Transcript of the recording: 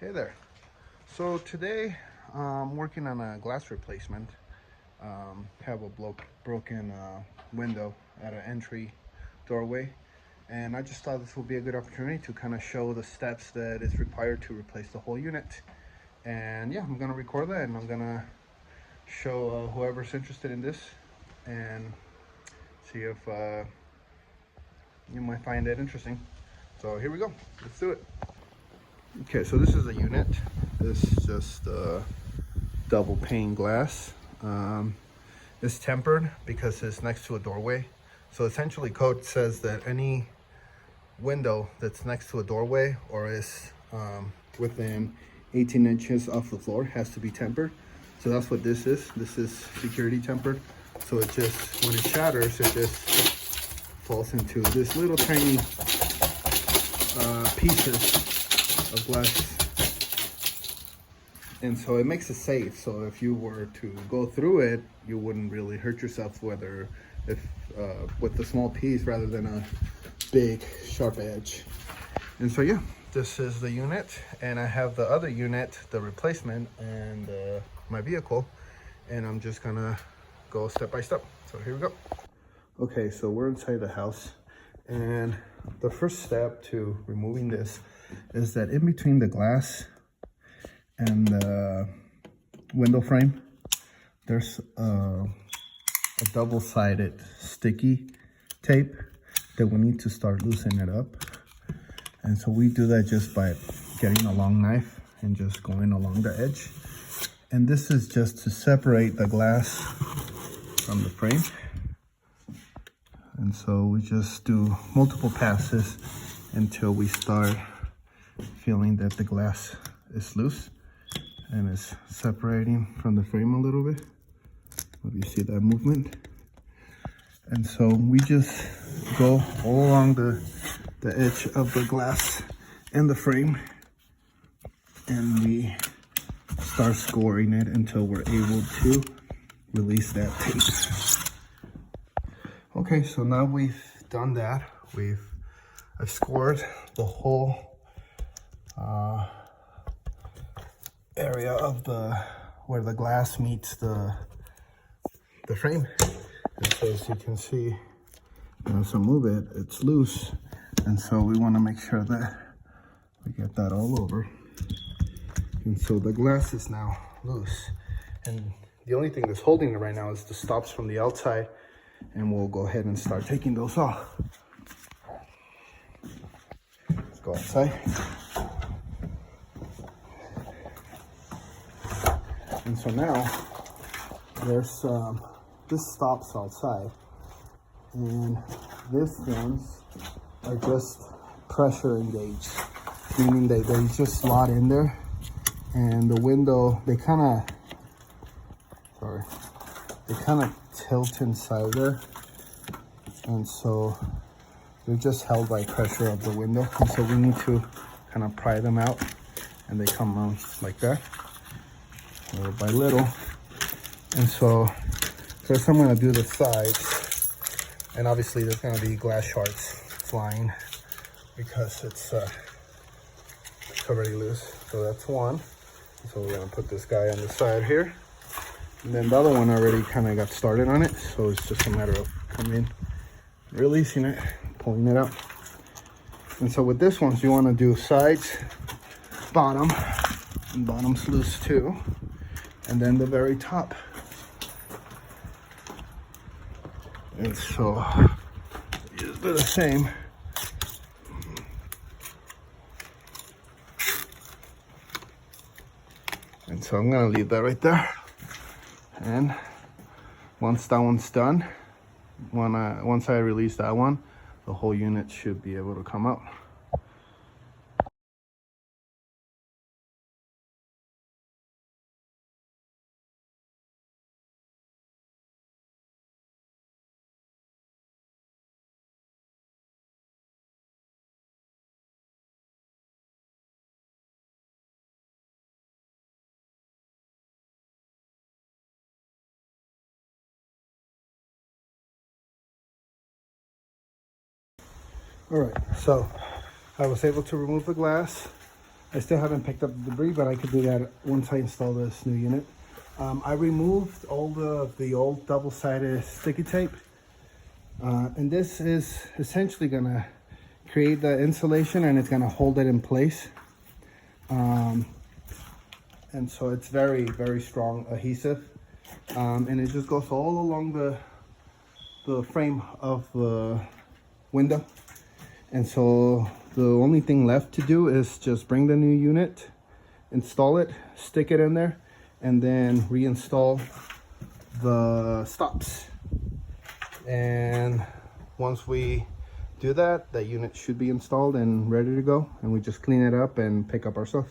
Hey there. So today I'm working on a glass replacement. Have a broken window at an entry doorway, and I just thought this would be a good opportunity to kind of show the steps that is required to replace the whole unit. And yeah, I'm gonna record that, and I'm gonna show whoever's interested in this, and see if you might find it interesting. So here we go. Let's do it. Okay, so this is a unit. This is just double pane glass. It's tempered because it's next to a doorway. So essentially code says that any window that's next to a doorway or is within 18 inches off the floor has to be tempered. So that's what this is. This is security tempered. So it just, when it shatters, it just falls into this little tiny pieces of glass. And so it makes it safe. So if you were to go through it, you wouldn't really hurt yourself, whether if with the small piece rather than a big sharp edge. And so yeah, this is the unit, and I have the other unit, the replacement, and my vehicle, and I'm just gonna go step by step. So here we go. Okay, so we're inside the house, and the first step to removing this is that in between the glass and the window frame, there's a double-sided sticky tape that we need to start loosening it up. And so we do that just by getting a long knife and just going along the edge. And this is just to separate the glass from the frame. And so we just do multiple passes until we start feeling that the glass is loose and is separating from the frame a little bit. Hope you see that movement. And so we just go all along the edge of the glass and the frame, and we start scoring it until we're able to release that tape. Okay, so now we've done that. I've scored the whole area of where the glass meets the frame. And so as you can see, as I move it, it's loose. And so we want to make sure that we get that all over. And so the glass is now loose. And the only thing that's holding it right now is the stops from the outside. And we'll go ahead and start taking those off. Let's go outside. And so now there's this stops outside, and these ones are just pressure engaged, meaning they just slot in there, and the window, they kind of tilt inside there, and so they're just held by pressure of the window. And so we need to kind of pry them out, and they come out like that, little by little. And so first I'm going to do the sides, and obviously there's going to be glass shards flying because it's already loose. So that's one. So we're going to put this guy on the side here, and then the other one already kind of got started on it, so it's just a matter of coming, releasing it, pulling it out. And so with this one, you want to do sides, bottom, and bottom's loose too, and then the very top. And so just do the same. And so I'm gonna leave that right there. And once that one's done, once I release that one, the whole unit should be able to come out. All right, so I was able to remove the glass. I still haven't picked up the debris, but I could do that once I install this new unit. I removed all the old double-sided sticky tape. And this is essentially gonna create the insulation, and it's gonna hold it in place. And so it's very, very strong adhesive. And it just goes all along the frame of the window. And so the only thing left to do is just bring the new unit, install it, stick it in there, and then reinstall the stops. And once we do that, that unit should be installed and ready to go, and we just clean it up and pick up our stuff.